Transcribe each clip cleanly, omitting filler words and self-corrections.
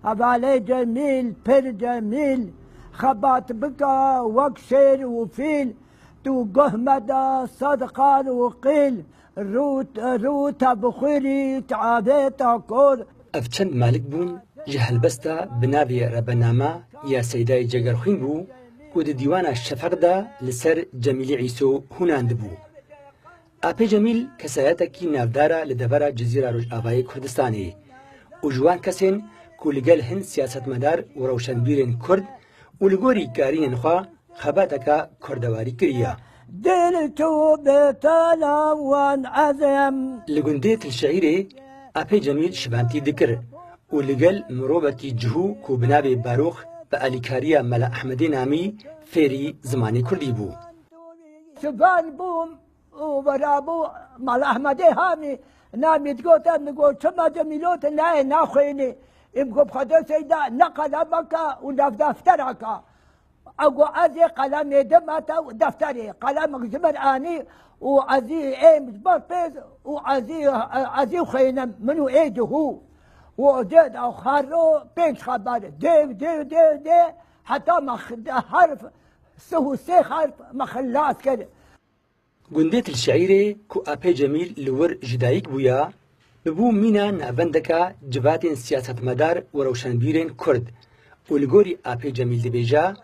هذا جميل بر جميل خبات بكا وكسر وفيل تو قهمدا صدقان وقيل روت بخيري تعاديت كود افچند مالك بون جهل بستا بنابي ربنامه يا سيداي جگرخين بو ود ديوان الشفق دا لسر جميل عيسو هناند بو اپي جميل كساياتكي نافدارا لدبرا جزيرة روج آباي كردستاني وجوان كسين كولگل هن سياست مدار وروشن بيرن كرد ولگوري كارين خوا خباتكا كردواري كريا دلتو بتالا وان عزم لگنديت الشعيري اپي جميل شبانتي ذكر ولگل مروبكي جهو كو بنابي باروخ بأليكاريا ملا أحمدي نامي فيري زماني كردي بو شبان بوم وبرابو ملا أحمدي هامي نامي تقوتا نقول شما جميلوت لا ناخيني يبقوا بخدو سيدا نقل بكا ودفترك أقو أزي قلم يدمتا ودفتري قلم زمر آني وعزي ايه مجبر بيز وعزي خينا منو ايده هو وجد او خارو بيش خبر دي حتى ما حرف سي حرف ما خلاص كده گنديت الشعيري كو أبي جميل لور جدايك بويا ببو مينا نابندكا جباتين سياسة مدار وروشنبيرين كرد ولغوري أبي جميل دبيجا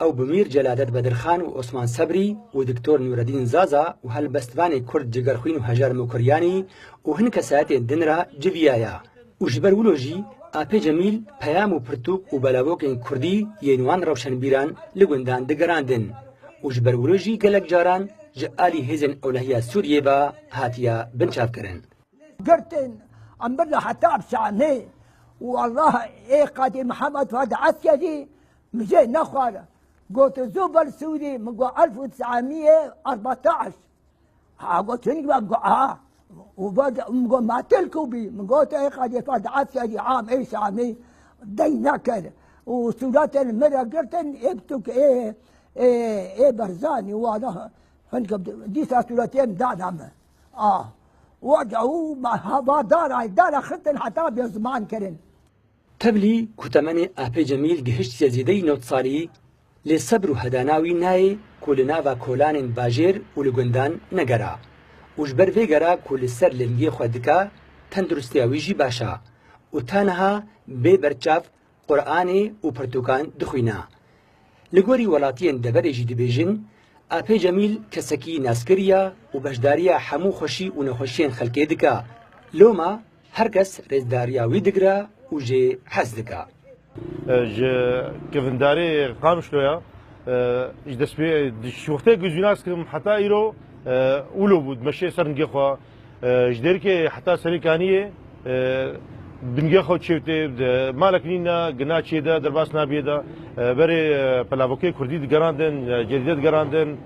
أو بمير جلادت بدرخان وعثمان صبري ودكتور نور الدين زازا وهالبستواني كرد جگرخوين وهجار مكرياني وهن كساتين دنرا جبيايا وجبر ولوجي أبي جميل پیام و پرتوک و بلاوکین کردی ینوان روشنبیران لگندان دگراندن وجبر ولوجي گلک جاران جآلی هزن اولهیا سوریه با هاتیا بنچاف کرن قرتن أمبرنا حتى بشعني والله إيه قادي محمد فهد عسكري مجي نخوار قلت زوبر سوري من 1914 قلت نقول وبدا ما تلكوا بي من قلت إيه قادي فهد عسكري عام إيش عامي دينا كده وسورات المرة قرتن يبتك إيه برزاني وانا هنك دي سورتين دعنا وجعوا ما دار خطن حتى بزمان كرن تبلي كتمني أبي جميل جهش يزيدي نوت صاري للصبر هداناوي ناي كل نافا كولان باجير ولغندان نجرا وجبر فيجرا كل سر لنجي خدكا تندرستياويجي باشا وتانها ببرچاف قرآني وبرتوكان دخوينا لغوري ولاتين دبريجي دبيجن أبي جميل كسكي ناسكريا وبشداريا حمو خوشي ونخوشين خلقي دكا لوما هركس رزداريا ويدقرا وجي حزدكا كفنداري قامشلويا دسبي شوختي جوزيناس كم حتى ايرو اولو بود مشي سرنجي خو جديركي حتى سريكانيه بنجي خو تشيفتي مالك نينا جناتشي دا درباسنا بيدا بري بلاوكي كردي دغراندن جديد دغراندن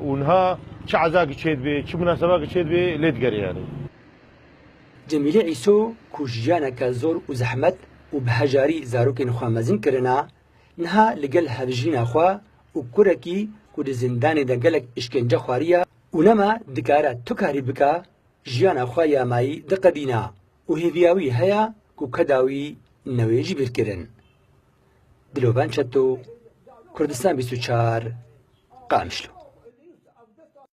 ونها شعزاق تشيد بي شي مناسبه تشيد بي ليدغري يعني جميل عيسو كوجيانا كزور وزحمت وبهجاري زاروكين خامزين كرنا نها لقل هفجينا خوا وكركي كود زندان دا قلق اشكنجا خواريا ونما دكارا تكاري بكا جيانا خوا يا ماي دقدينا وهيفياوي هيا كو كداوي نويجي بيركرن دلوبان شتو كردستان 24 قامشلو